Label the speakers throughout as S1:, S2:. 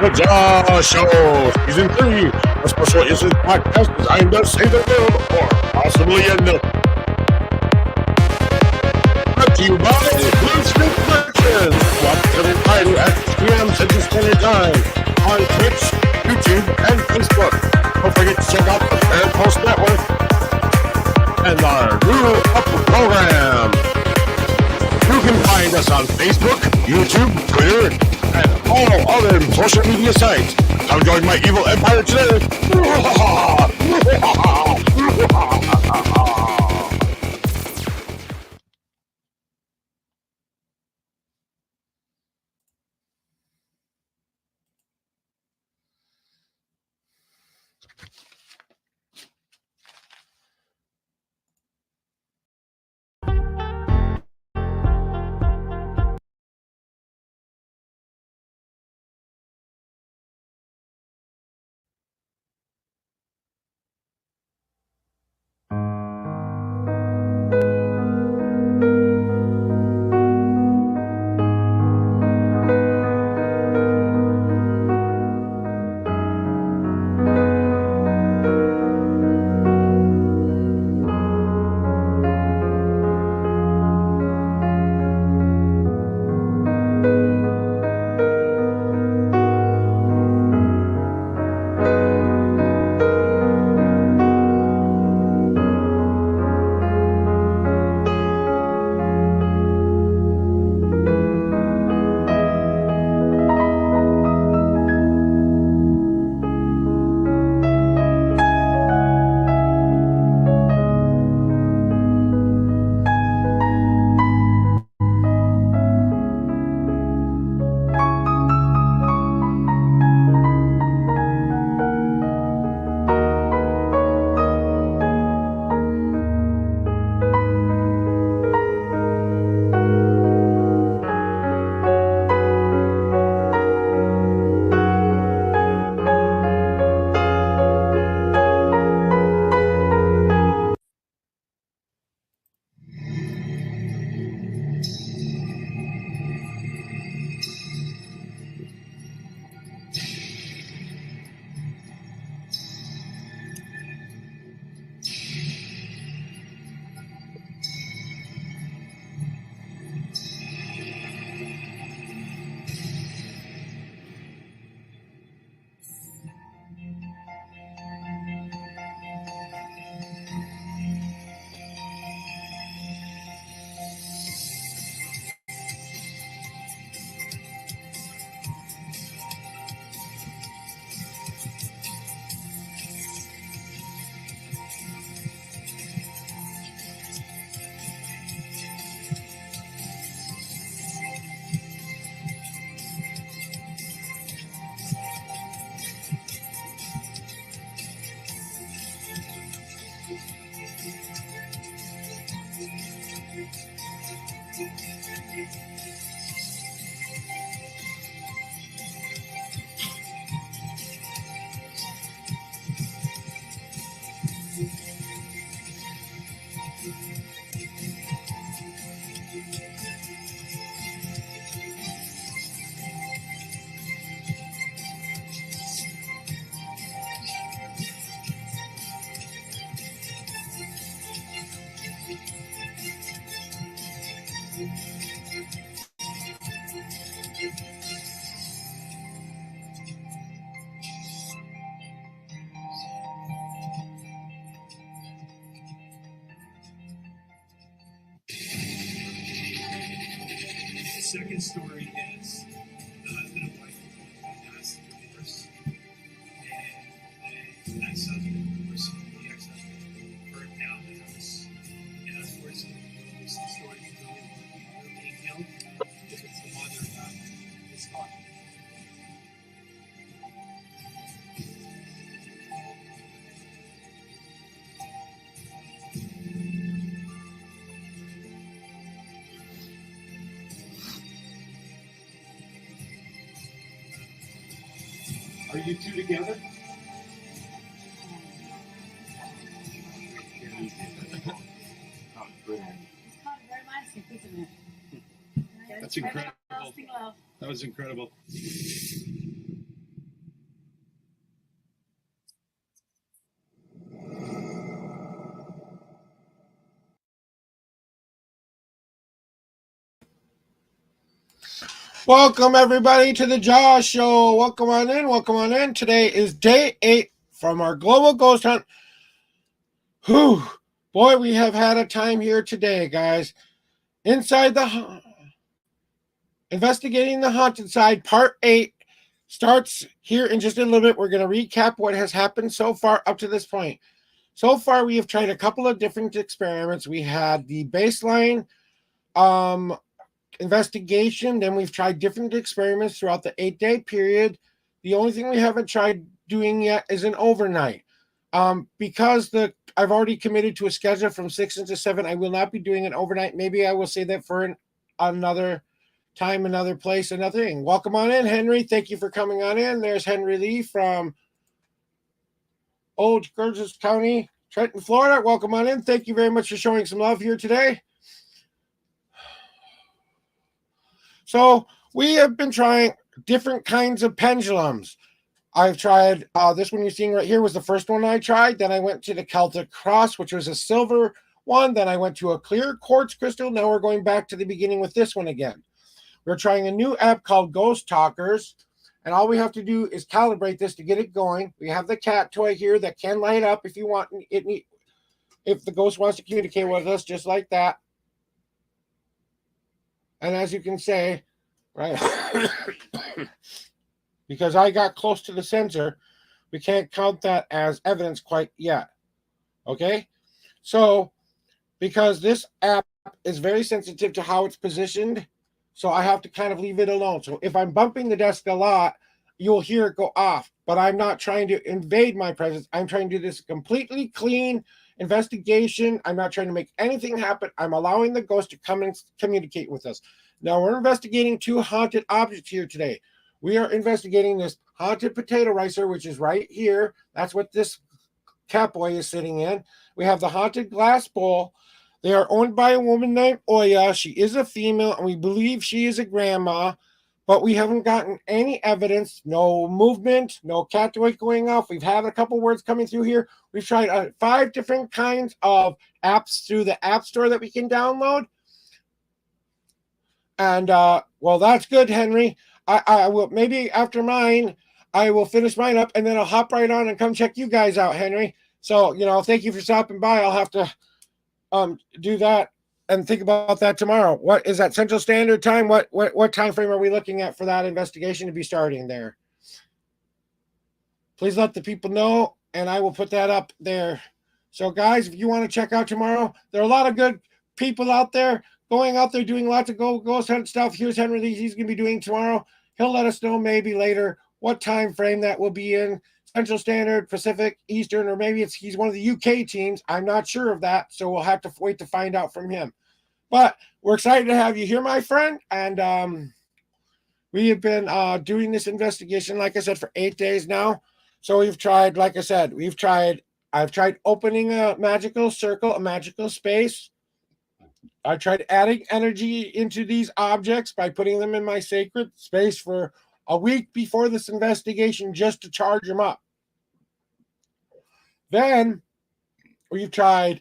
S1: The Jaw Show, Season 3, a special instant podcast designed to save the world or possibly end it. Brought to you by Blue Street Productions. Watch every Friday at 6 p.m. Central Standard Time on Twitch, YouTube, and Facebook. Don't forget to check out the Fair Post Network and our new Up program. You can find us on Facebook, YouTube, Twitter, and all other social media sites. Come join my evil empire today.
S2: Second story is the husband and wife passed divorce, and the ex-husband, the ex-husband burned down the house. And unfortunately, the story is really detailed because it's the mother that is talking. Are you two together?
S3: That's incredible. That was incredible.
S1: Welcome, everybody, to the Jaws Show. Welcome on in. Welcome on in. Today is day 8 from our global ghost hunt. Whew. Boy, we have had a time here today, guys. Inside the Investigating the Haunted Side, Part 8 starts here in just a little bit. We're going to recap what has happened so far up to this point. So far, we have tried a couple of different experiments. We had the baseline investigation. Then we've tried different experiments throughout the 8-day period. The only thing we haven't tried doing yet is an overnight. Because I've already committed to a schedule from 6 into 7, I will not be doing an overnight. Maybe I will say that for another time, another place, another thing. Welcome on in, Henry. Thank you for coming on in. There's Henry Lee from Old Georges County, Trenton, Florida. Welcome on in. Thank you very much for showing some love here today. So we have been trying different kinds of pendulums. I've tried this one you're seeing right here was the first one I tried. Then I went to the Celtic Cross, which was a silver one. Then I went to a clear quartz crystal. Now we're going back to the beginning with this one again. We're trying a new app called Ghost Talkers. And all we have to do is calibrate this to get it going. We have the cat toy here that can light up if you want it. If the ghost wants to communicate with us, just like that. And as you can say, right, because I got close to the sensor, we can't count that as evidence quite yet. Okay? So, because this app is very sensitive to how it's positioned, so I have to kind of leave it alone. So if I'm bumping the desk a lot, you'll hear it go off. But I'm not trying to invade my presence. I'm trying to do this completely clean investigation. I'm not trying to make anything happen. I'm allowing the ghost to come and communicate with us. Now we're investigating 2 haunted objects here today. We are investigating this haunted potato ricer, which is right here. That's what this catboy is sitting in. We have the haunted glass bowl. They are owned by a woman named Oya. She is a female, and we believe she is a grandma, but we haven't gotten any evidence, no movement, no cat toy going off. We've had a couple words coming through here. We've tried 5 different kinds of apps through the App Store that we can download. And, well, that's good, Henry. I will, maybe after mine, I will finish mine up, and then I'll hop right on and come check you guys out, Henry. So, thank you for stopping by. I'll have to do that and think about that tomorrow. What is that, Central Standard Time? What time frame are we looking at for that investigation to be starting there? Please let the people know, and I will put that up there. So, guys, if you want to check out tomorrow, there are a lot of good people out there going out there doing lots of ghost hunt stuff. Here's Henry Lee. He's going to be doing tomorrow. He'll let us know maybe later what time frame that will be in. Central Standard, Pacific, Eastern, or maybe he's one of the UK teams. I'm not sure of that, so we'll have to wait to find out from him. But we're excited to have you here, my friend, and we have been doing this investigation, like I said, for 8 days now. So we've tried, like I said, I've tried opening a magical circle, a magical space. I tried adding energy into these objects by putting them in my sacred space for a week before this investigation just to charge them up. Then we've tried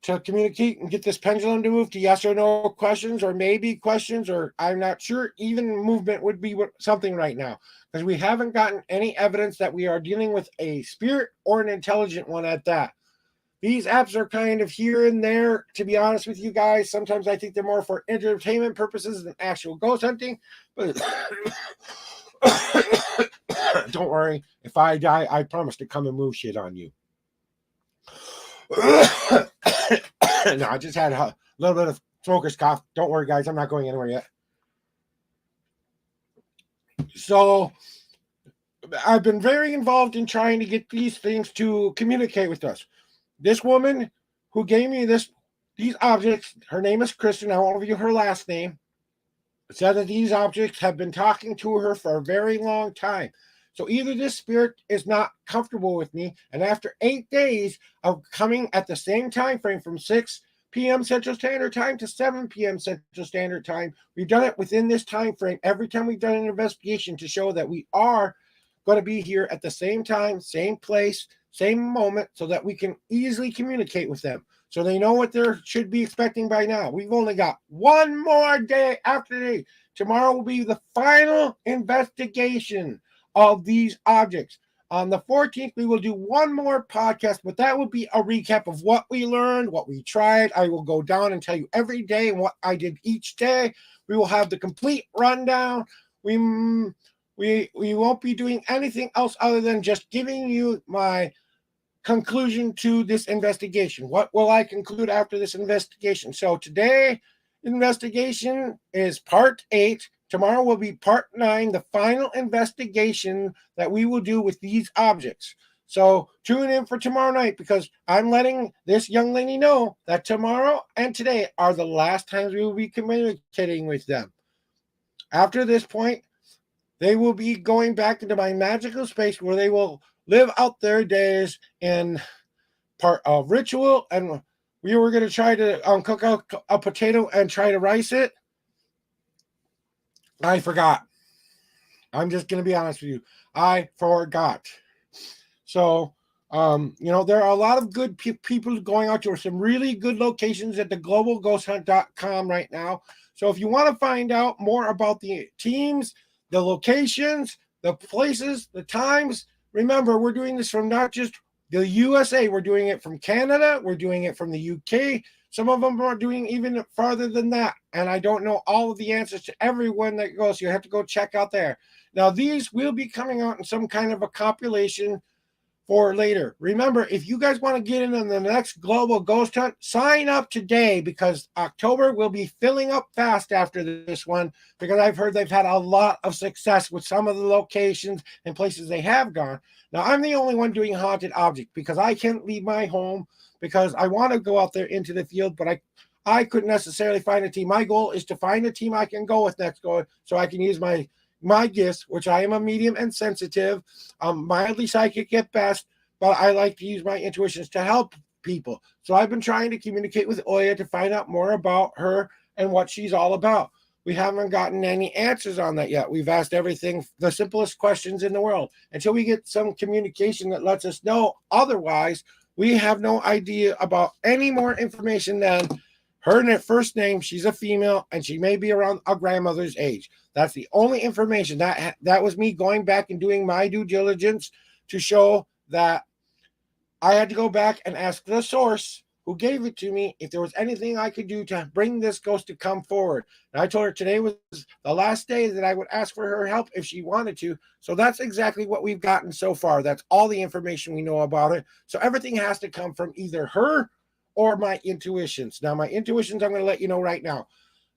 S1: to communicate and get this pendulum to move to yes or no questions, or maybe questions, or I'm not sure. Even movement would be something right now, because we haven't gotten any evidence that we are dealing with a spirit or an intelligent one at that. These apps are kind of here and there, to be honest with you guys. Sometimes I think they're more for entertainment purposes than actual ghost hunting. But don't worry, if I die, I promise to come and move shit on you. No, I just had a little bit of smoker's cough. Don't worry, guys, I'm not going anywhere yet. So I've been very involved in trying to get these things to communicate with us. This woman who gave me these objects, her name is Kristen. I won't give you her last name. Said that these objects have been talking to her for a very long time. So either this spirit is not comfortable with me, and after 8 days of coming at the same time frame from 6 p.m. Central Standard Time to 7 p.m. Central Standard Time, we've done it within this time frame every time we've done an investigation to show that we are going to be here at the same time, same place, same moment, so that we can easily communicate with them, so they know what they should be expecting by now. We've only got one more day after today tomorrow will be the final investigation of these objects. On the 14th, we will do one more podcast, but that will be a recap of what we learned, what we tried. I will go down and tell you every day what I did each day. We will have the complete rundown. We won't be doing anything else other than just giving you my conclusion to this investigation. What will I conclude after this investigation? So today, investigation is part 8. Tomorrow will be part 9, the final investigation that we will do with these objects. So tune in for tomorrow night, because I'm letting this young lady know that tomorrow and today are the last times we will be communicating with them. After this point, they will be going back into my magical space where they will live out their days in part of ritual. And we were going to try to cook out a potato and try to rice it. I forgot. I'm just going to be honest with you. I forgot. So, there are a lot of good people going out to some really good locations at the globalghosthunt.com right now. So if you want to find out more about the teams, the locations, the places, the times, remember, we're doing this from not just the USA. We're doing it from Canada. We're doing it from the UK. Some of them are doing even farther than that. And I don't know all of the answers to everyone that goes. So you have to go check out there. Now, these will be coming out in some kind of a compilation for later. Remember, if you guys want to get in on the next Global Ghost Hunt, sign up today, because October will be filling up fast after this one, because I've heard they've had a lot of success with some of the locations and places they have gone. Now, I'm the only one doing haunted object because I can't leave my home, because I want to go out there into the field, but I couldn't necessarily find a team. My goal is to find a team I can go with next go, so I can use my gifts, which I am a medium and sensitive, mildly psychic at best, but I like to use my intuitions to help people. So I've been trying to communicate with Oya to find out more about her and what she's all about. We haven't gotten any answers on that yet. We've asked everything, the simplest questions in the world. Until we get some communication that lets us know otherwise, we have no idea about any more information than her first name. She's a female, and she may be around a grandmother's age. That's the only information. That was me going back and doing my due diligence to show that I had to go back and ask the source who gave it to me if there was anything I could do to bring this ghost to come forward. And I told her today was the last day that I would ask for her help if she wanted to. So that's exactly what we've gotten so far. That's all the information we know about it. So everything has to come from either her or my intuitions. Now, my intuitions, I'm going to let you know right now.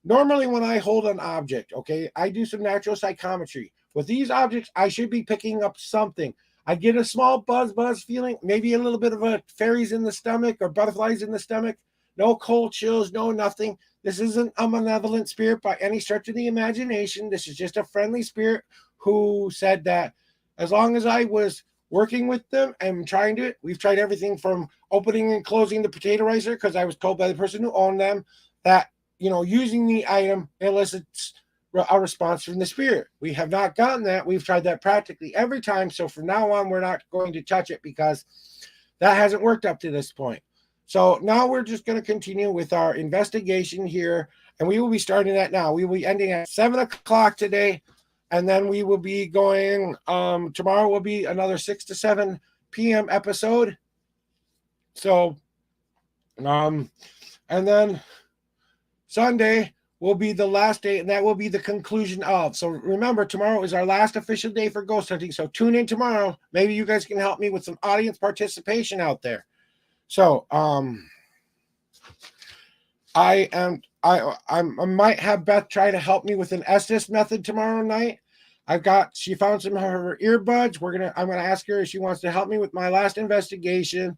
S1: Normally, when I hold an object, okay, I do some natural psychometry. With these objects, I should be picking up something. I get a small buzz feeling, maybe a little bit of a fairies in the stomach or butterflies in the stomach. No cold chills, no nothing. This isn't a malevolent spirit by any stretch of the imagination. This is just a friendly spirit who said that as long as I was working with them and trying to, we've tried everything from opening and closing the potato ricer, because I was told by the person who owned them that, using the item elicits a response from the spirit. We have not gotten that. We've tried that practically every time. So from now on, we're not going to touch it because that hasn't worked up to this point. So now we're just going to continue with our investigation here, and we will be starting that now. We will be ending at 7 o'clock today, and then we will be going, tomorrow will be another 6 to 7 p.m. episode. So, and then Sunday will be the last day, and that will be the conclusion of. So remember, tomorrow is our last official day for ghost hunting. So tune in tomorrow. Maybe you guys can help me with some audience participation out there. So I might have Beth try to help me with an Estes method tomorrow night. She found some of her earbuds. I'm gonna ask her if she wants to help me with my last investigation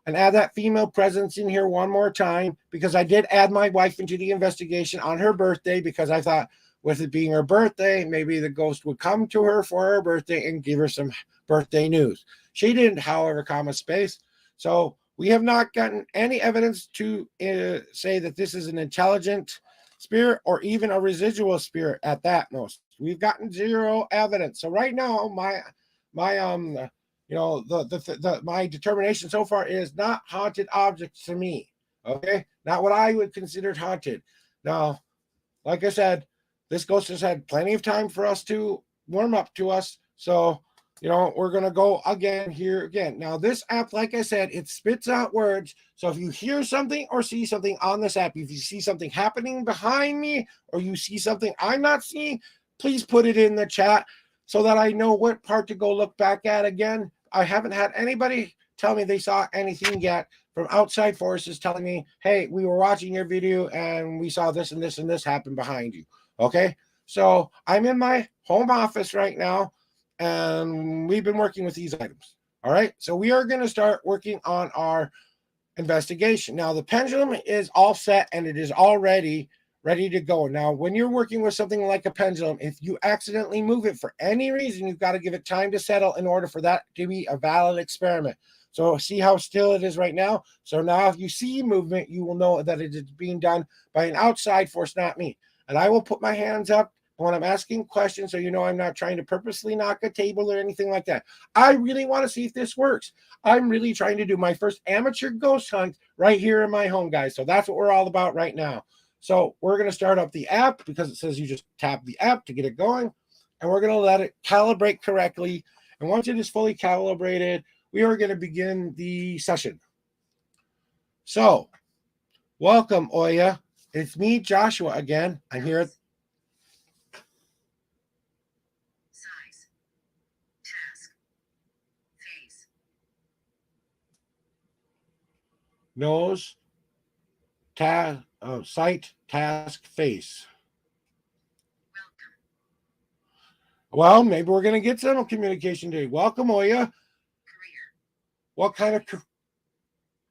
S1: and add that female presence in here one more time, because I did add my wife into the investigation on her birthday, because I thought with it being her birthday, maybe the ghost would come to her for her birthday and give her some birthday news. She didn't, however, comma space. So we have not gotten any evidence to say that this is an intelligent spirit or even a residual spirit at that most. We've gotten zero evidence. So right now, my determination so far is not haunted objects to me. Okay, not what I would consider haunted. Now, like I said, this ghost has had plenty of time for us to warm up to us. So, we're going to go again here again. Now, this app, like I said, it spits out words. So if you hear something or see something on this app, if you see something happening behind me or you see something I'm not seeing, please put it in the chat so that I know what part to go look back at again. I haven't had anybody tell me they saw anything yet from outside forces telling me, hey, we were watching your video and we saw this and this and this happen behind you. Okay. So I'm in my home office right now and we've been working with these items. All right. So we are going to start working on our investigation. Now, the pendulum is all set and it is already ready to go. Now, when you're working with something like a pendulum, if you accidentally move it for any reason, you've got to give it time to settle in order for that to be a valid experiment. So see how still it is right now? So now if you see movement, you will know that it is being done by an outside force, not me. And I will put my hands up when I'm asking questions so I'm not trying to purposely knock a table or anything like that. I really want to see if this works. I'm really trying to do my first amateur ghost hunt right here in my home, guys. So that's what we're all about right now. So we're going to start up the app because it says you just tap the app to get it going. And we're going to let it calibrate correctly. And once it is fully calibrated, we are going to begin the session. So welcome, Oya. It's me, Joshua, again. I'm here at
S3: size, task, face,
S1: nose, site, task, face.
S3: welcome,
S1: Well, maybe we're going to get some communication today. Welcome, Oya.
S3: career,
S1: What kind of...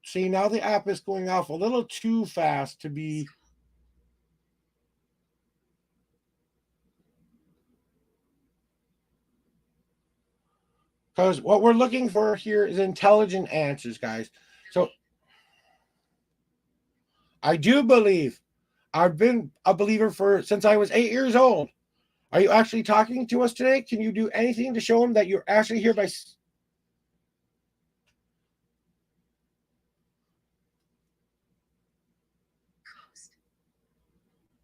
S1: See, now the app is going off a little too fast to be... Because what we're looking for here is intelligent answers, guys. So I do believe. I've been a believer since I was 8 years old. Are you actually talking to us today? Can you do anything to show them that you're actually here by...
S3: closed,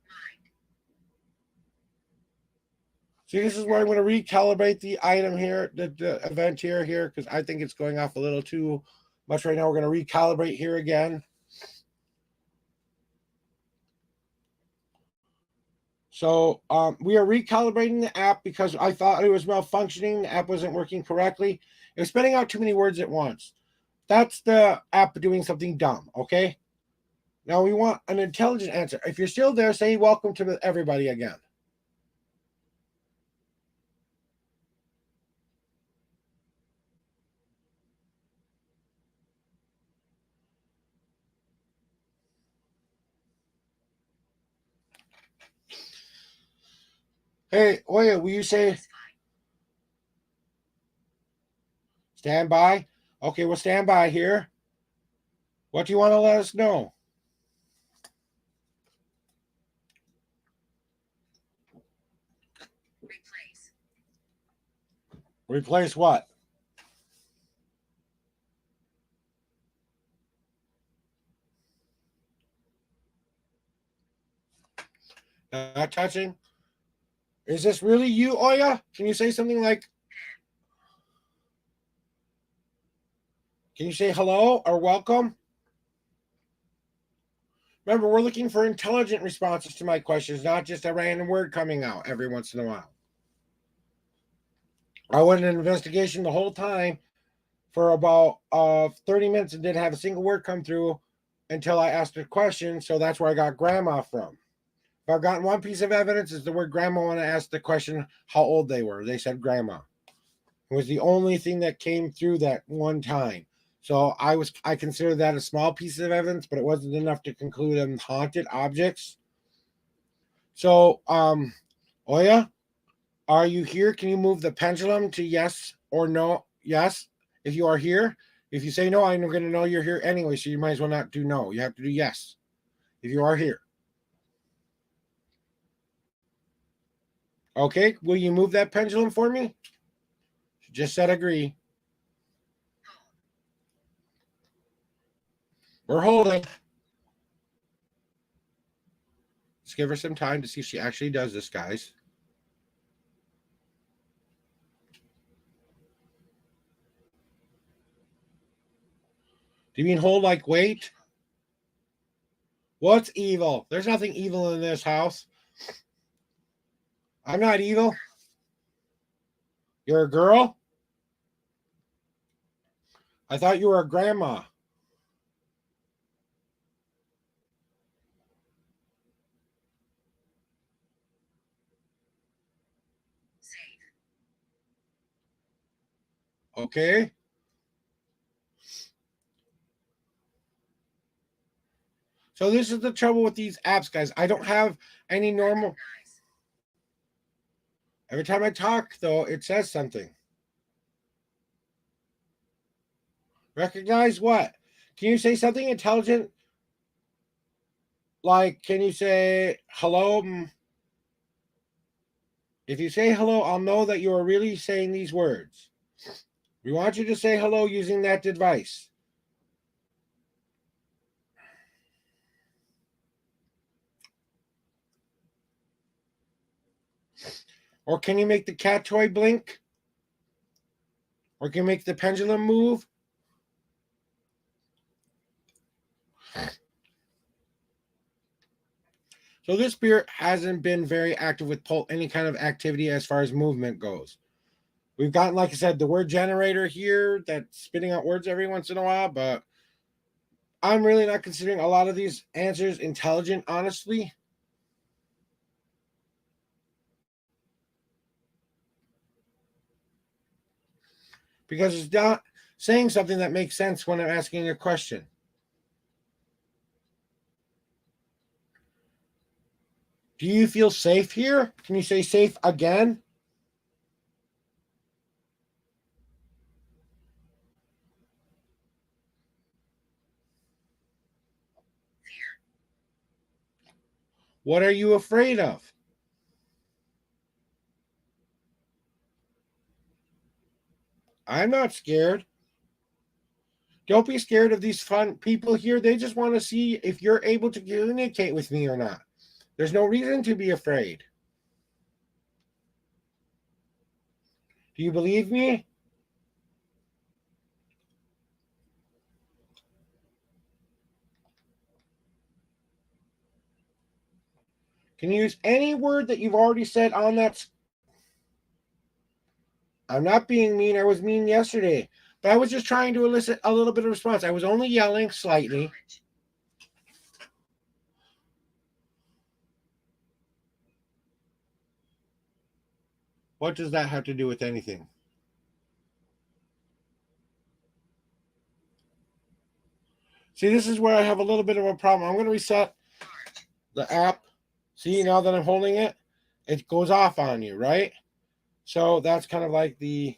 S3: mind,
S1: See, this is where I'm going to recalibrate the item here, the event here, because I think it's going off a little too much right now. We're going to recalibrate here again. So we are recalibrating the app because I thought it was malfunctioning. The app wasn't working correctly. It was spitting out too many words at once. That's the app doing something dumb, okay? Now we want an intelligent answer. If you're still there, say welcome to everybody again. Hey, Oya, will you say
S3: satisfy,
S1: stand by? Okay, we'll stand by here. What do you want to let us know?
S3: replace,
S1: Replace what? Not touching. Is this really you, Oya? Can you say something like, can you say hello or welcome? Remember, we're looking for intelligent responses to my questions, not just a random word coming out every once in a while. I went in an investigation the whole time for about 30 minutes and didn't have a single word come through until I asked a question. So that's where I got grandma from. If I've gotten one piece of evidence, is the word grandma when I asked the question how old they were. They said grandma. It was the only thing that came through that one time. So I consider that a small piece of evidence, but it wasn't enough to conclude them haunted objects. So, Oya, are you here? Can you move the pendulum to yes or no? Yes, if you are here. If you say no, I'm going to know you're here anyway, so you might as well not do no. You have to do yes if you are here. Okay, will you move that pendulum for me? She just said agree. We're holding. It's give her some time to see if she actually does this, guys. Do you mean hold like wait? What's evil? There's nothing evil in this house. I'm not evil. You're a girl? I thought you were a grandma.
S3: Save.
S1: Okay. So this is the trouble with these apps, guys. I don't have any normal.
S3: Recognize.
S1: Every time I talk, though, it says something. Recognize what? Can you say something intelligent? Like, can you say hello? If you say hello, I'll know that you are really saying these words. We want you to say hello using that device. Or can you make the cat toy blink? Or can you make the pendulum move? So this spirit hasn't been very active with any kind of activity as far as movement goes. We've gotten, like I said, the word generator here that's spitting out words every once in a while, but I'm really not considering a lot of these answers intelligent, honestly. Because it's not saying something that makes sense when I'm asking a question. Do you feel safe here? Can you say safe again?
S3: Fear.
S1: What are you afraid of? I'm not scared. Don't be scared of these fun people here. They just want to see if you're able to communicate with me or not. There's no reason to be afraid. Do you believe me? Can you use any word that you've already said on that? I'm not being mean. I was mean yesterday, but I was just trying to elicit a little bit of response. I was only yelling slightly.
S3: Knowledge.
S1: What does that have to do with anything? See, this is where I have a little bit of a problem. I'm going to reset
S3: Large.
S1: the app. See, now that I'm holding it, it goes off on you, right? So that's kind of like the.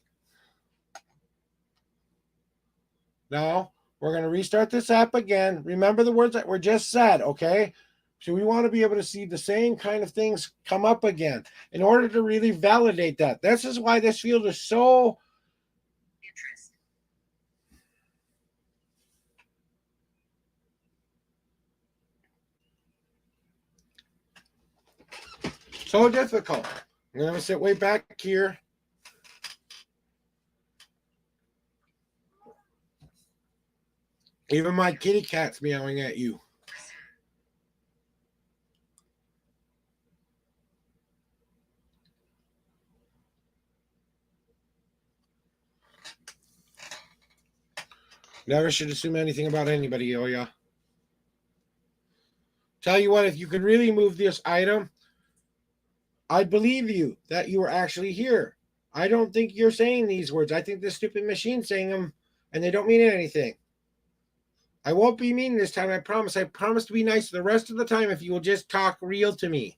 S1: Now we're going to restart this app again. Remember the words that were just said, okay? So we want to be able to see the same kind of things come up again in order to really validate that. This is why this field is so.
S3: Interest.
S1: So difficult. I'm going to sit way back here. Even my kitty cat's meowing at you.
S3: Listen.
S1: Never should assume anything about anybody, oh yeah. Tell you what, if you could really move this item, I'd believe you that you were actually here. I don't think you're saying these words. I think this stupid machine's saying them, and they don't mean anything. I won't be mean this time, I promise. I promise to be nice the rest of the time if you will just talk real to me.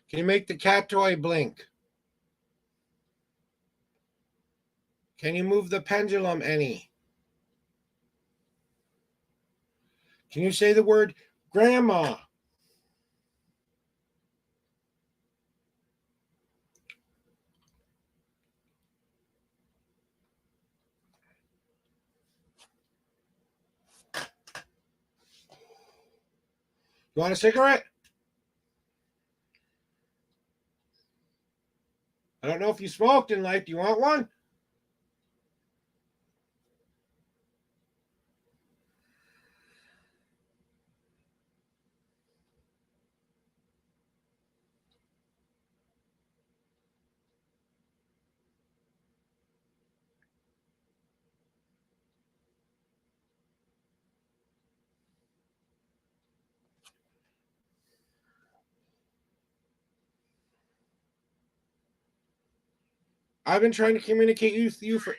S1: Can you make the cat toy blink? Can you move the pendulum any? Can you say the word grandma? You want a cigarette? I don't know if you smoked in life. Do you want one? I've been trying to communicate with you for.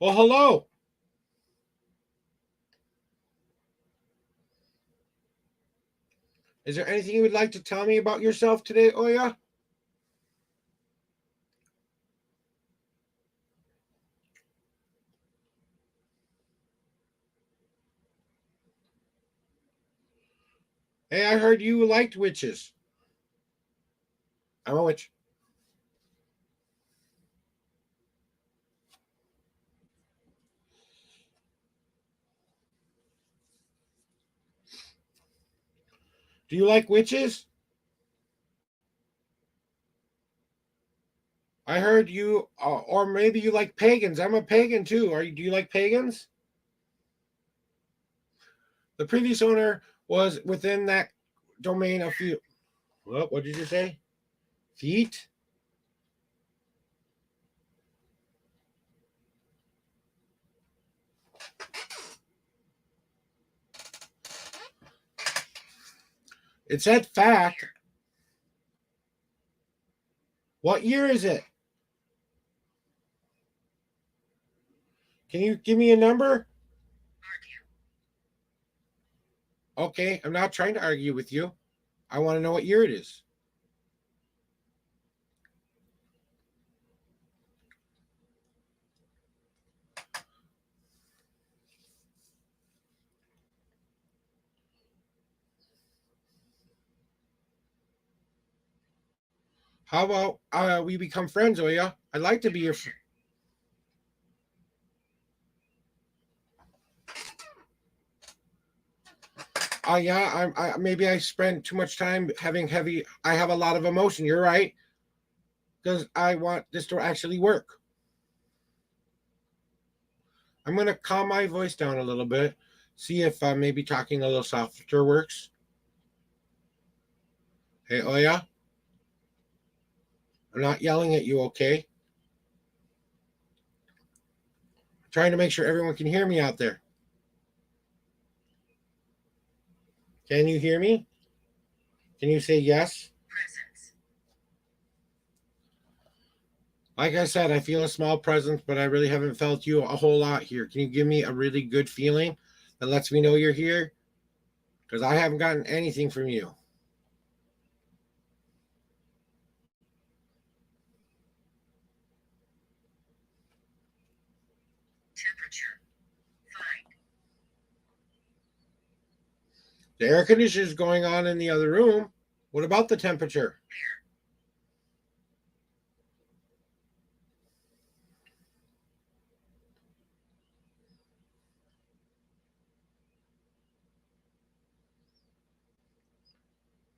S1: Well, hello. Is there anything you would like to tell me about yourself today, Oya? Hey, I heard you liked witches. I'm a witch. Do you like witches? I heard you, or maybe you like pagans. I'm a pagan too. Do you like pagans? The previous owner was within that domain a few. What did you say? Feet? It said fact. What year is it? Can you give me a number?
S3: Argue.
S1: Okay, I'm not trying to argue with you. I want to know what year it is. How about we become friends, Oya? I'd like to be your friend. Yeah, maybe I spend too much time having heavy. I have a lot of emotion. You're right, because I want this to actually work. I'm gonna calm my voice down a little bit, see if maybe talking a little softer works. Hey, Oya, I'm not yelling at you, okay? I'm trying to make sure everyone can hear me out there. Can you hear me? Can you say yes?
S3: Presence.
S1: Like I said, I feel a small presence, but I really haven't felt you a whole lot here. Can you give me a really good feeling that lets me know you're here? Because I haven't gotten anything from you.
S3: Temperature. Fine.
S1: The air conditioner is going on in the other room. What about the temperature?
S3: Air.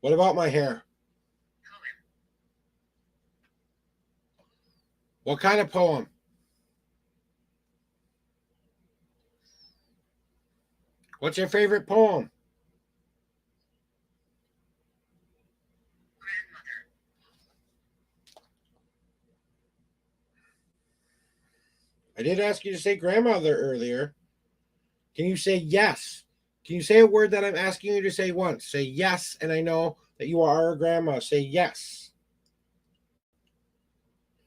S1: What about my hair?
S3: Poem.
S1: What kind of poem? What's your favorite poem?
S3: Grandmother.
S1: I did ask you to say grandmother earlier. Can you say yes? Can you say a word that I'm asking you to say once? Say yes, and I know that you are a grandma. Say yes.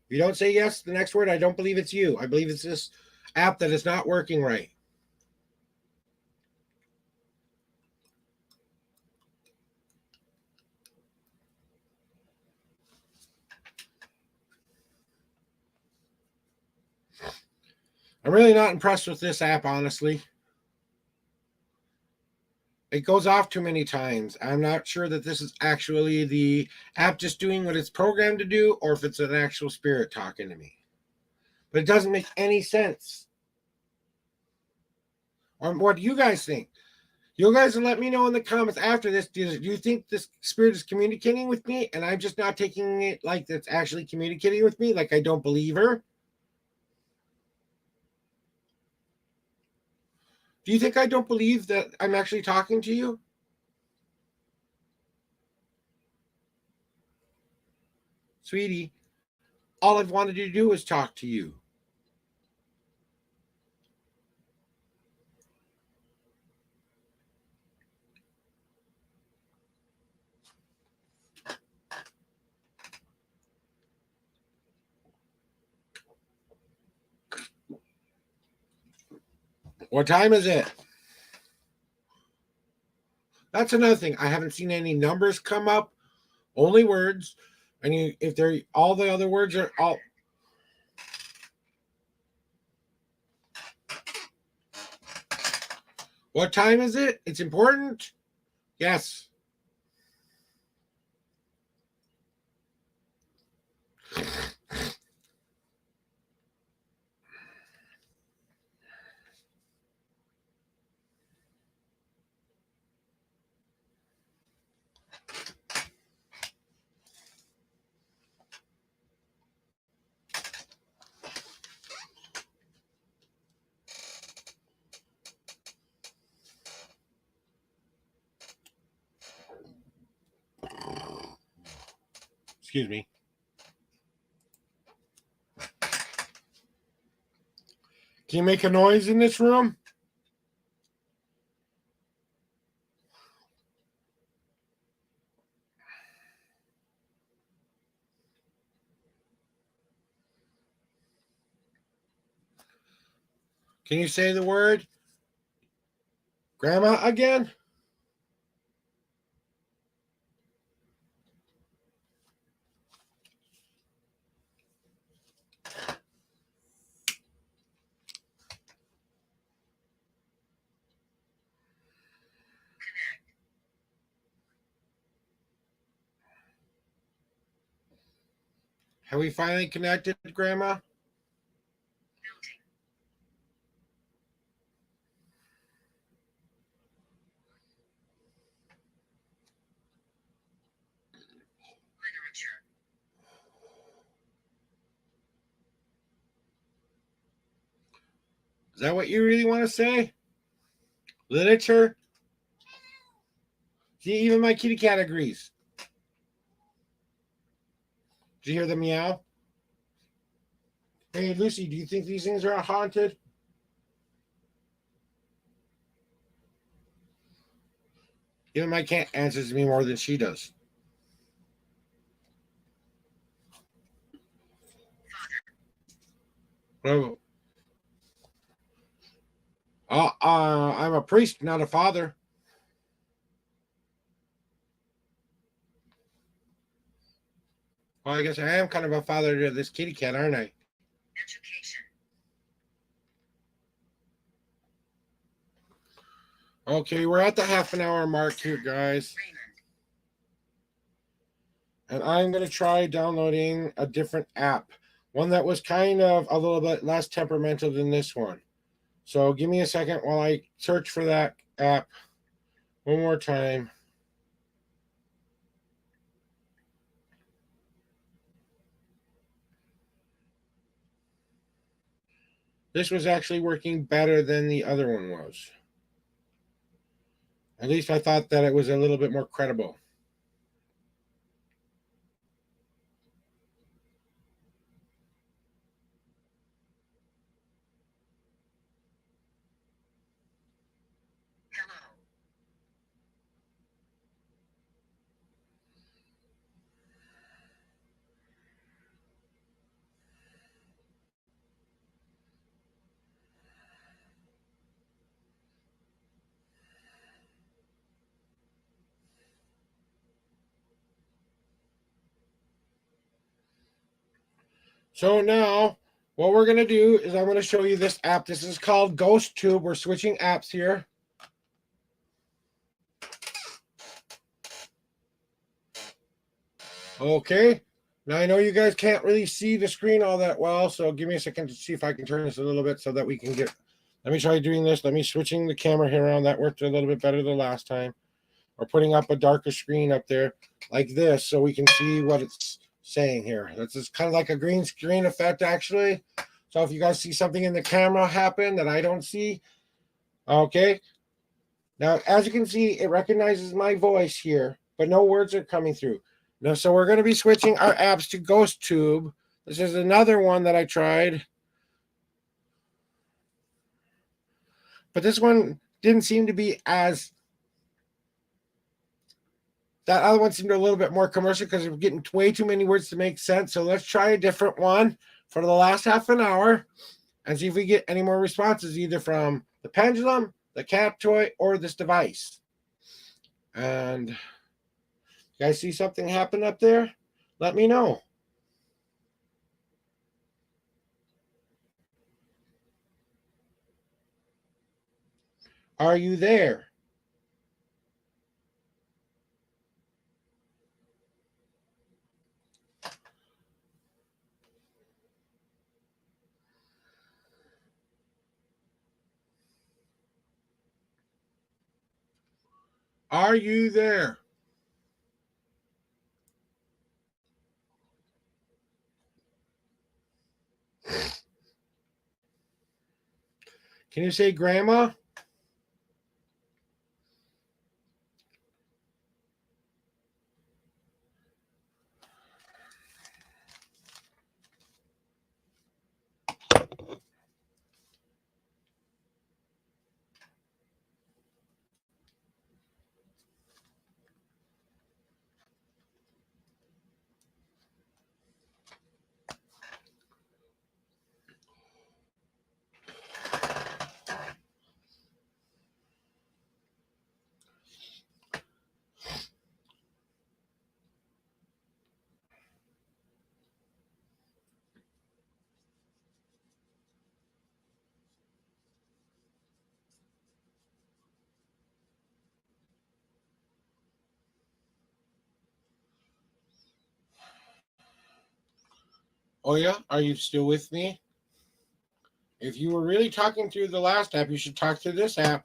S1: If you don't say yes, the next word, I don't believe it's you. I believe it's this app that is not working right. I'm really not impressed with this app, honestly. It goes off too many times. I'm not sure that this is actually the app just doing what it's programmed to do, or if it's an actual spirit talking to me. But it doesn't make any sense. What do you guys think? You guys will let me know in the comments after this. Do you think this spirit is communicating with me and I'm just not taking it like it's actually communicating with me, like I don't believe her? Do you think I don't believe that I'm actually talking to you? Sweetie, all I've wanted to do is talk to you. What time is it? That's another thing. I haven't seen any numbers come up, only words. And if they're all the other words are all. What time is it? It's important. Yes. Excuse me. Can you make a noise in this room? Can you say the word grandma again?
S3: Connect.
S1: Have we finally connected, Grandma?
S3: Building. Literature.
S1: Is that what you really want to say? Literature? See, even my kitty cat agrees. Did you hear the meow? Hey, Lucy, do you think these things are haunted? Even my cat answers me more than she does.
S3: Father.
S1: I'm a priest, not a father. Well, I guess I am kind of a father to this kitty cat, aren't I?
S3: Education.
S1: Okay, we're at the half an hour mark here, guys.
S3: Raymond.
S1: And I'm going to try downloading a different app, one that was kind of a little bit less temperamental than this one. So give me a second while I search for that app one more time. This was actually working better than the other one was. At least I thought that it was a little bit more credible.
S3: Hello.
S1: So now what we're going to do is I'm going to show you this app. This is called GhostTube. We're switching apps here. Okay. Now, I know you guys can't really see the screen all that well, so give me a second to see if I can turn this a little bit so that we can get... Let me try doing this. Let me switching the camera here around. That worked a little bit better the last time. Or putting up a darker screen up there like this so we can see what it's saying here. This is kind of like a green screen effect, actually. So if you guys see something in the camera happen that I don't see, okay. Now, as you can see, it recognizes my voice here, but no words are coming through. Now, so we're going to be switching our apps to GhostTube. This is another one that I tried. But this one didn't seem to be as... That other one seemed a little bit more commercial because we're getting way too many words to make sense. So let's try a different one for the last half an hour and see if we get any more responses, either from the pendulum, the cat toy, or this device. And you guys see something happen up there? Let me know. Are you there? Are you there? Can you say grandma? Oh yeah, are you still with me? If you were really talking through the last app, you should talk through this app.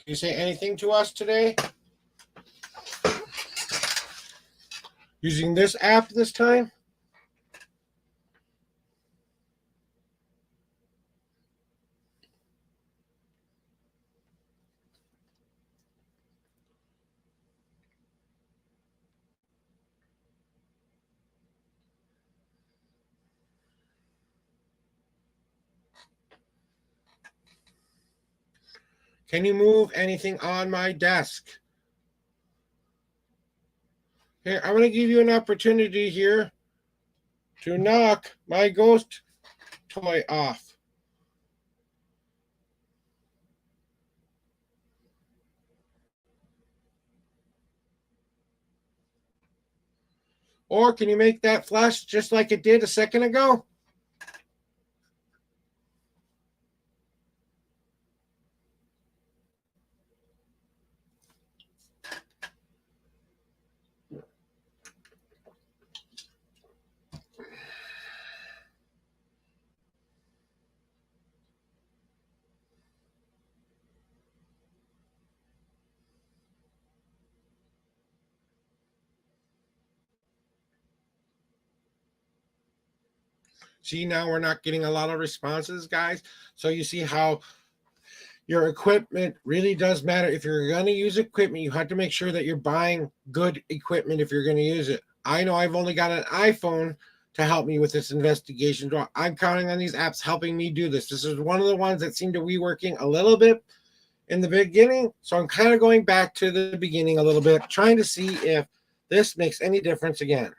S1: Can you say anything to us today? Using this app this time? Can you move anything on my desk? Here, I'm going to give you an opportunity here to knock my ghost toy off. Or can you make that flash just like it did a second ago? See, now we're not getting a lot of responses, guys. So you see how your equipment really does matter. If you're going to use equipment, you have to make sure that you're buying good equipment if you're going to use it. I know I've only got an iPhone to help me with this investigation. I'm counting on these apps helping me do this. This is one of the ones that seemed to be working a little bit in the beginning. So I'm kind of going back to the beginning a little bit, trying to see if this makes any difference again.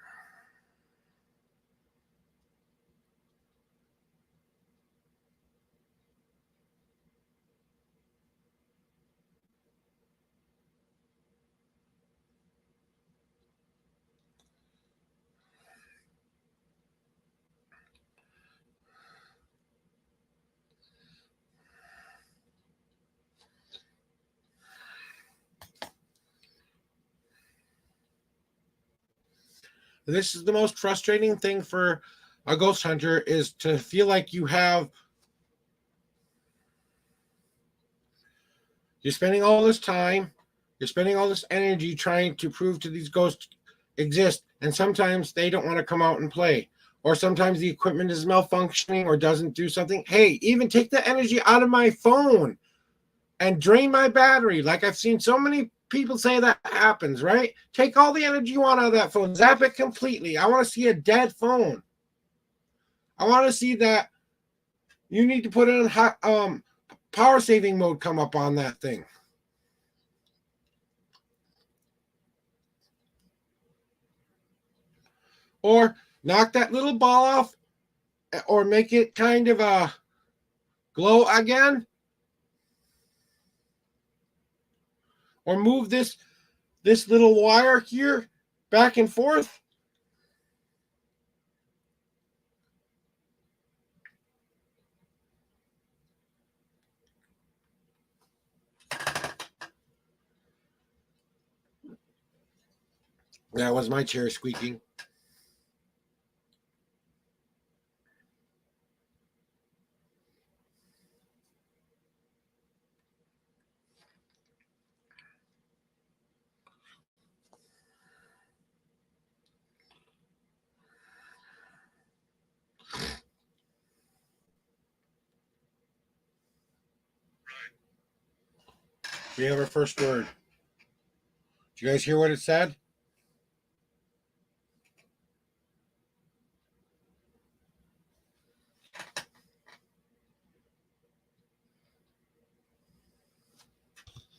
S1: This is the most frustrating thing for a ghost hunter, is to feel like you're spending all this time, you're spending all this energy trying to prove to these ghosts exist, and sometimes they don't want to come out and play, or sometimes the equipment is malfunctioning or doesn't do something. Hey, even take the energy out of my phone and drain my battery. Like I've seen so many people say that happens, right? Take all the energy you want out of that phone, zap it completely. I want to see a dead phone. I want to see that you need to put in power saving mode come up on that thing. Or knock that little ball off, or make it kind of a glow again. Or move this little wire here back and forth. That was my chair squeaking. We have our first word. Did you guys hear what it said?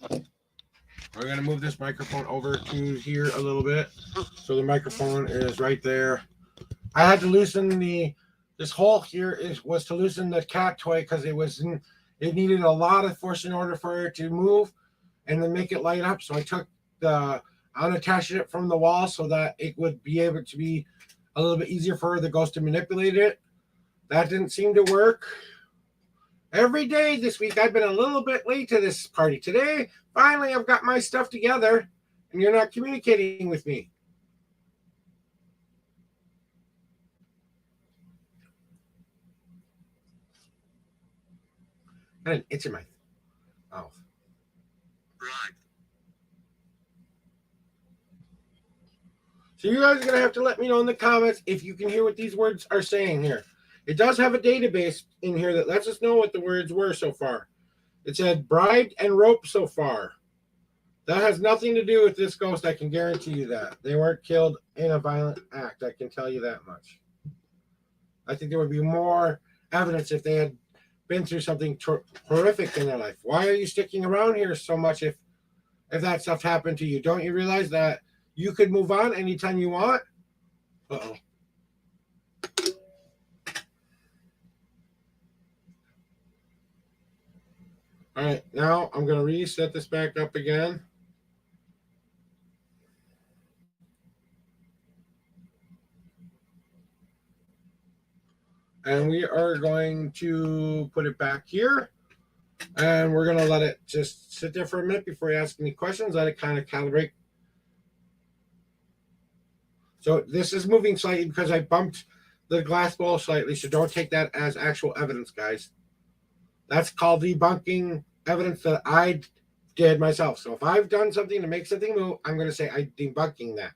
S1: We're going to move this microphone over to here a little bit. So the microphone is right there. I had to loosen this hole here was to loosen the cat toy, because it needed a lot of force in order for it to move and then make it light up. So I took unattached it from the wall so that it would be able to be a little bit easier for the ghost to manipulate it. That didn't seem to work. Every day this week, I've been a little bit late to this party. Today, finally, I've got my stuff together, and you're not communicating with me. I had an itch in my mouth.
S3: Right.
S1: So you guys are going to have to let me know in the comments if you can hear what these words are saying here. It does have a database in here that lets us know what the words were so far. It said bribed and roped so far. That has nothing to do with this ghost. I can guarantee you that. They weren't killed in a violent act. I can tell you that much. I think there would be more evidence if they had been through something horrific in their life. Why are you sticking around here so much if that stuff happened to you? Don't you realize that you could move on anytime you want? Uh-oh. All right, now I'm going to reset this back up again. And we are going to put it back here. And we're going to let it just sit there for a minute before you ask any questions. Let it kind of calibrate. So this is moving slightly because I bumped the glass bowl slightly. So don't take that as actual evidence, guys. That's called debunking evidence that I did myself. So if I've done something to make something move, I'm going to say I'm debunking that.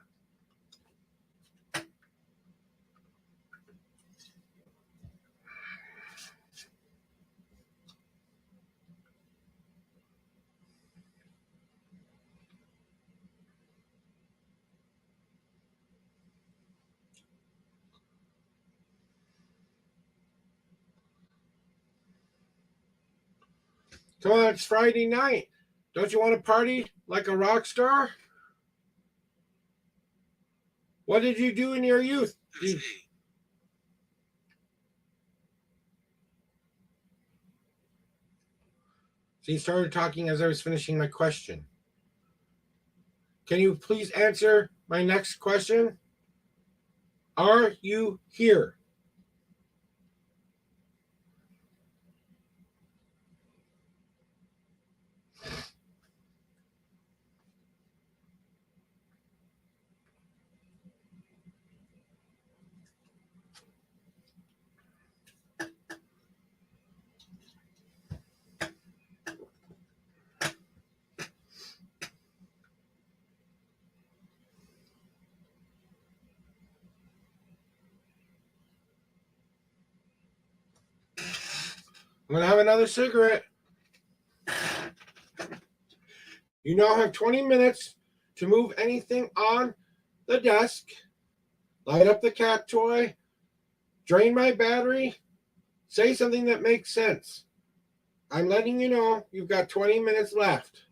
S1: Come on, it's Friday night. Don't you want to party like a rock star? What did you do in your youth?
S3: Who's he?
S1: He started talking as I was finishing my question. Can you please answer my next question? Are you here? I'm going to have another cigarette. You now have 20 minutes to move anything on the desk, light up the cat toy, drain my battery, say something that makes sense. I'm letting you know you've got 20 minutes left.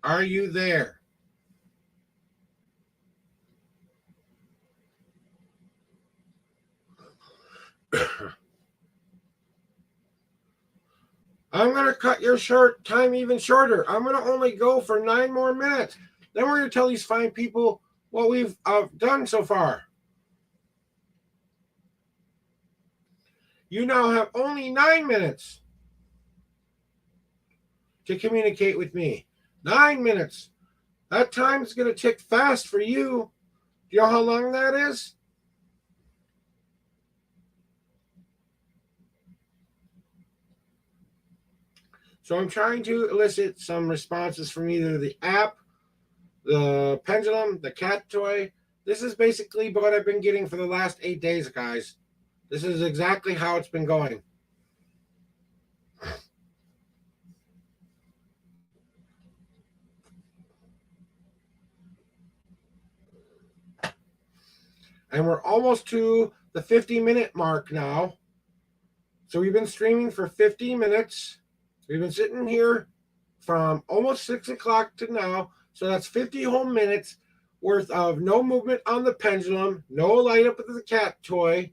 S1: Are you there? I'm going to cut your short time even shorter. I'm going to only go for 9 more minutes. Then we're going to tell these fine people what we've done so far. You now have only 9 minutes to communicate with me. 9 minutes. That time's going to tick fast for you. Do you know how long that is? So I'm trying to elicit some responses from either the app, the pendulum, the cat toy. This is basically what I've been getting for the last 8 days, guys. This is exactly how it's been going. And we're almost to the 50-minute mark now. So we've been streaming for 50 minutes. We've been sitting here from almost 6 o'clock to now. So that's 50 whole minutes worth of no movement on the pendulum, no light up with the cat toy,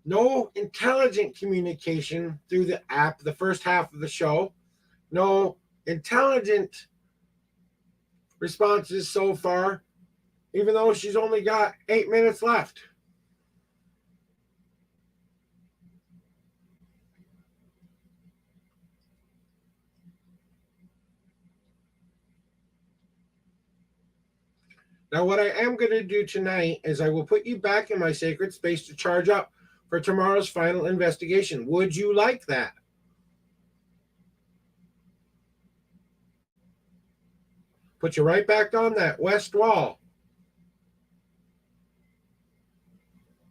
S1: no intelligent communication through the app the first half of the show, no intelligent responses so far, even though she's only got 8 minutes left. Now, what I am going to do tonight is I will put you back in my sacred space to charge up for tomorrow's final investigation. Would you like that? Put you right back on that west wall.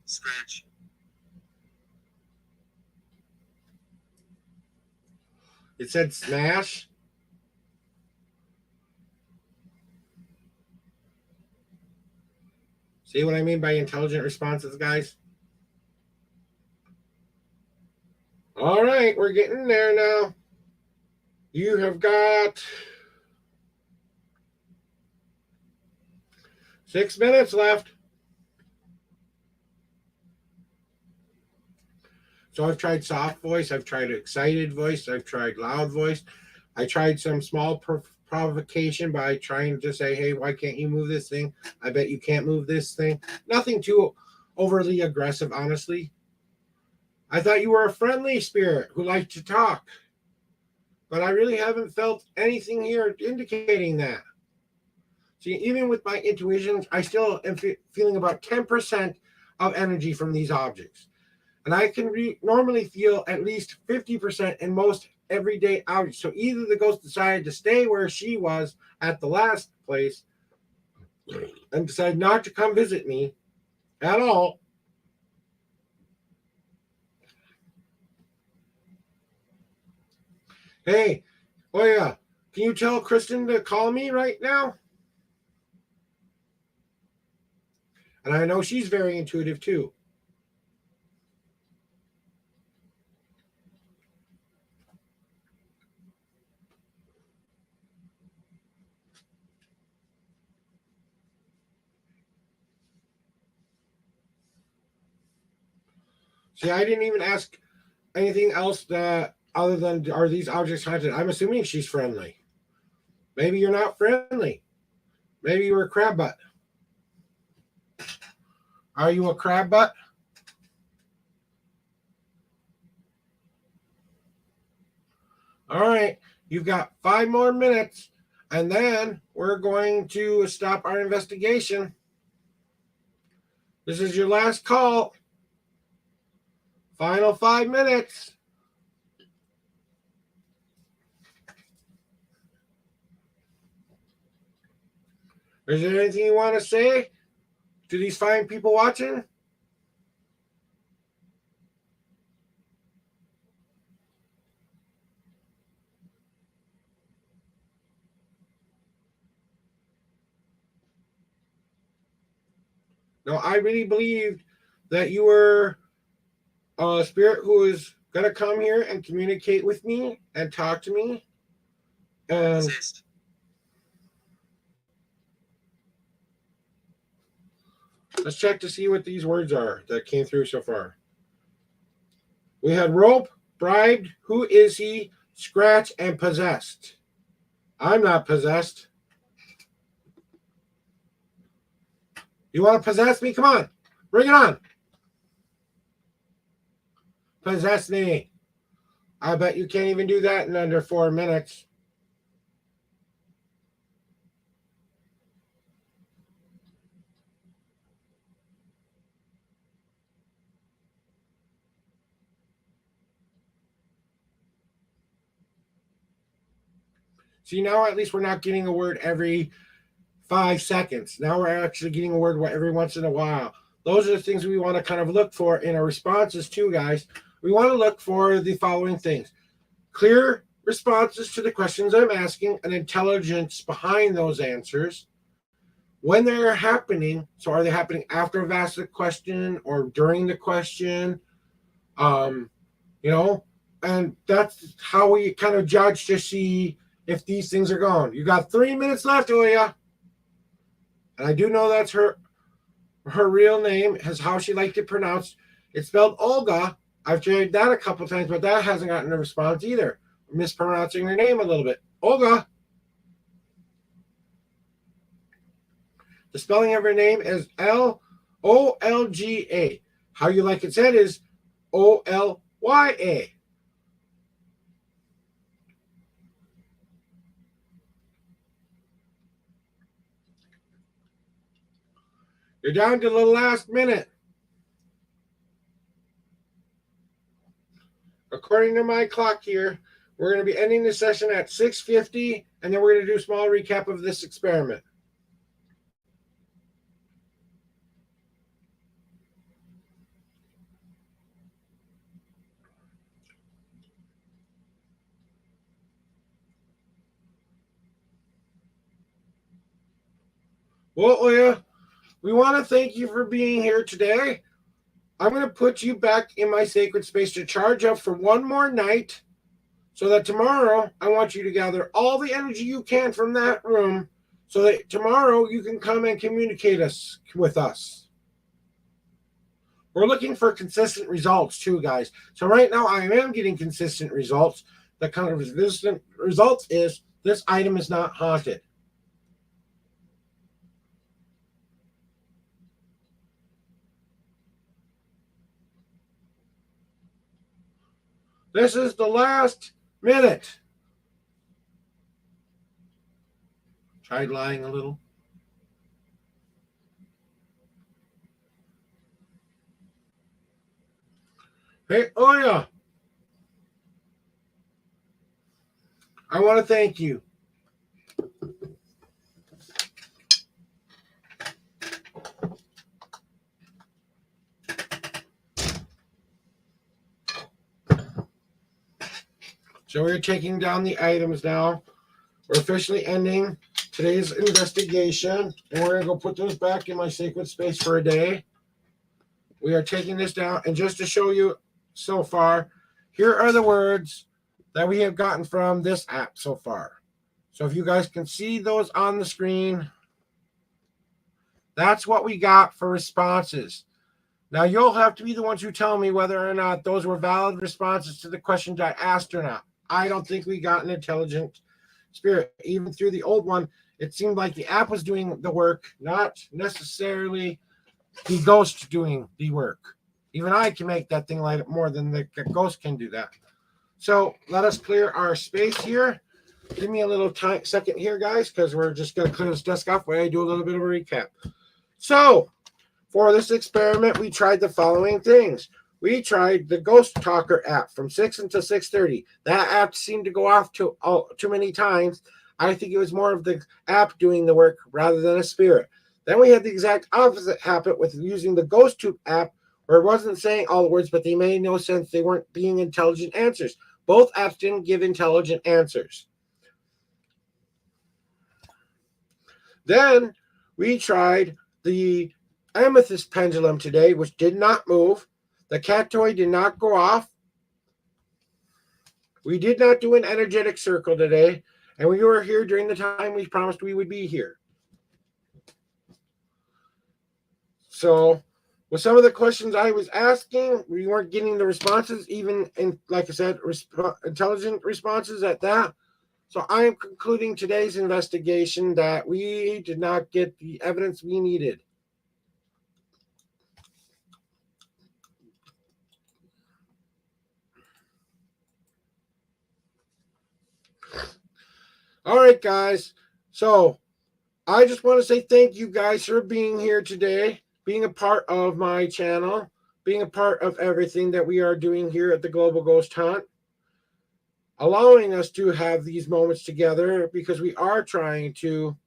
S3: Scratch.
S1: It said smash. See what I mean by intelligent responses, guys? All right, we're getting there now. You have got 6 minutes left. So I've tried soft voice, I've tried excited voice, I've tried loud voice. I tried some small provocation by trying to say, hey, why can't you move this thing? I bet you can't move this thing. Nothing too overly aggressive, honestly. I thought you were a friendly spirit who liked to talk, but I really haven't felt anything here indicating that. See, even with my intuitions, I still am feeling about 10% of energy from these objects. And I can normally feel at least 50% in most everyday objects. So either the ghost decided to stay where she was at the last place and decided not to come visit me at all. Hey, oh yeah, can you tell Kristen to call me right now? And I know she's very intuitive too. See, I didn't even ask anything else that other than are these objects haunted. I'm assuming she's friendly. Maybe you're not friendly. Maybe you're a crab butt. Are you a crab butt? All right, you've got 5 more minutes, and then we're going to stop our investigation. This is your last call. Final 5 minutes. Is there anything you want to say to these fine people watching? No, I really believed that you were a spirit who is going to come here and communicate with me and talk to me. And
S3: Assist.
S1: let's check to see what these words are that came through so far. We had rope, bribed, who is he, scratch, and possessed. I'm not possessed. You want to possess me? Come on. Bring it on. Possess me. I bet you can't even do that in under 4 minutes. See, now at least we're not getting a word every 5 seconds. Now we're actually getting a word every once in a while. Those are the things we want to kind of look for in our responses too, guys. We want to look for the following things: clear responses to the questions I'm asking, and intelligence behind those answers. When they're happening, so are they happening after I've asked the question or during the question? Um, you know, and that's how we kind of judge to see if these things are gone. You got 3 minutes left, Oya. And I do know that's her real name, is how she liked it pronounced. It's spelled Olga. I've tried that a couple times, but that hasn't gotten a response either. I'm mispronouncing her name a little bit. Olga. The spelling of her name is Olga. How you like it said is Olya. You're down to the last minute. According to my clock here, we're going to be ending the session at 6:50, and then we're going to do a small recap of this experiment. Well, Oya, we want to thank you for being here today. I'm going to put you back in my sacred space to charge up for one more night, so that tomorrow I want you to gather all the energy you can from that room, so that tomorrow you can come and communicate with us. We're looking for consistent results too, guys. So right now I am getting consistent results. The kind of consistent results is this item is not haunted. This is the last minute. Tried lying a little. Hey, Oya, I want to thank you. So we're taking down the items now. We're officially ending today's investigation, and we're going to go put those back in my sacred space for a day. We are taking this down, and just to show you so far, here are the words that we have gotten from this app so far. So if you guys can see those on the screen, that's what we got for responses. Now you'll have to be the ones who tell me whether or not those were valid responses to the questions I asked or not. I don't think we got an intelligent spirit. Even through the old one, it seemed like the app was doing the work, not necessarily the ghost doing the work. Even I can make that thing light up more than the ghost can do that. So let us clear our space here. Give me a little second here, guys, because we're just going to clear this desk off while I do a little bit of a recap. So for this experiment, we tried the following things. We tried the Ghost Talker app from 6 until 6:30. That app seemed to go off too many times. I think it was more of the app doing the work rather than a spirit. Then we had the exact opposite happen with using the Ghost Tube app, where it wasn't saying all the words, but they made no sense. They weren't being intelligent answers. Both apps didn't give intelligent answers. Then we tried the amethyst pendulum today, which did not move. The cat toy did not go off. We did not do an energetic circle today, and we were here during the time we promised we would be here. So with some of the questions I was asking, we weren't getting the responses, even in, like I said, intelligent responses at that. So I am concluding today's investigation that we did not get the evidence we needed. All right, guys. So I just want to say thank you guys for being here today, being a part of my channel, being a part of everything that we are doing here at the Global Ghost Hunt, allowing us to have these moments together because we are trying to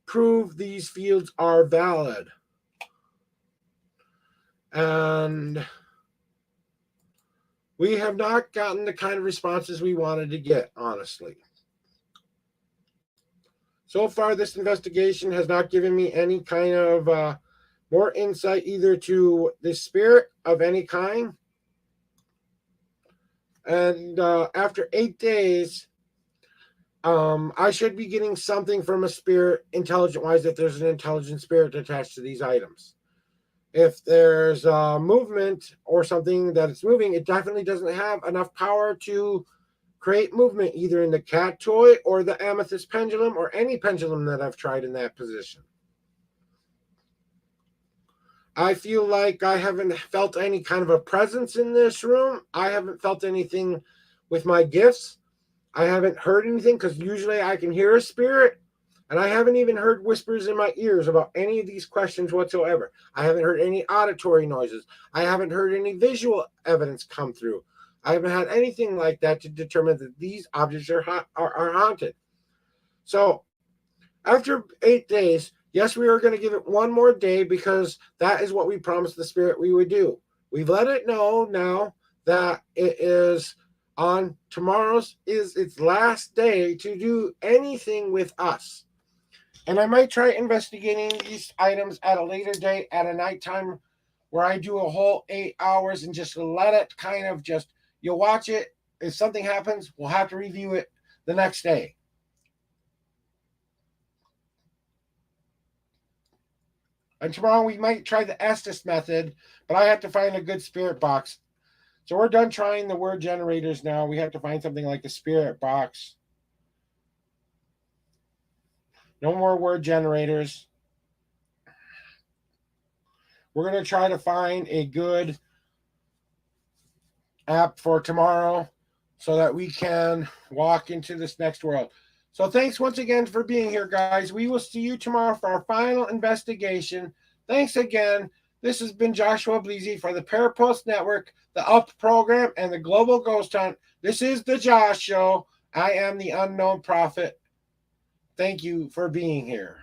S1: prove these fields are valid. And we have not gotten the kind of responses we wanted to get, honestly. So far, this investigation has not given me any kind of more insight either to the spirit of any kind. And after 8 days, I should be getting something from a spirit, intelligent-wise, if there's an intelligent spirit attached to these items. If there's movement or something that it's moving, it definitely doesn't have enough power to create movement, either in the cat toy or the amethyst pendulum or any pendulum that I've tried in that position. I feel like I haven't felt any kind of a presence in this room. I haven't felt anything with my gifts. I haven't heard anything because usually I can hear a spirit, and I haven't even heard whispers in my ears about any of these questions whatsoever. I haven't heard any auditory noises. I haven't heard any visual evidence come through. I haven't had anything like that to determine that these objects are haunted. So after 8 days, yes, we are going to give it one more day because that is what we promised the spirit we would do. We've let it know now that it is on tomorrow's is its last day to do anything with us. And I might try investigating these items at a later date at a nighttime where I do a whole 8 hours and just let it kind of just, you'll watch it. If something happens, we'll have to review it the next day. And tomorrow we might try the Estes method, but I have to find a good spirit box. So we're done trying the word generators now. We have to find something like a spirit box. No more word generators. We're going to try to find a good app for tomorrow so that we can walk into this next world. So thanks once again for being here, guys. We will see you tomorrow for our final investigation. Thanks again. This has been Joshua Bleasy for the Parapost Network, the UP program, and the Global Ghost Hunt. This is the Josh Show. I am the Unknown Prophet. Thank you for being here.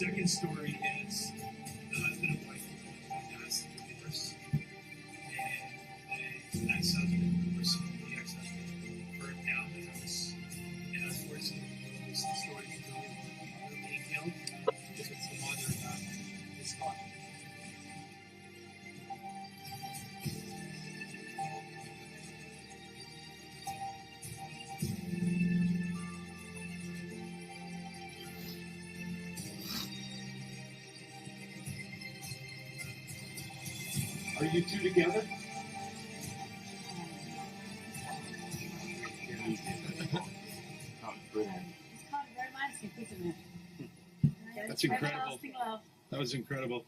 S2: The second story is the husband and wife passed divorce, and the ex-husband, or the ex-husband, burned down the house. And unfortunately, the story is really being killed because it's the mother that is caught.
S4: Are you two together? Oh, brilliant.
S2: That's incredible. That was incredible.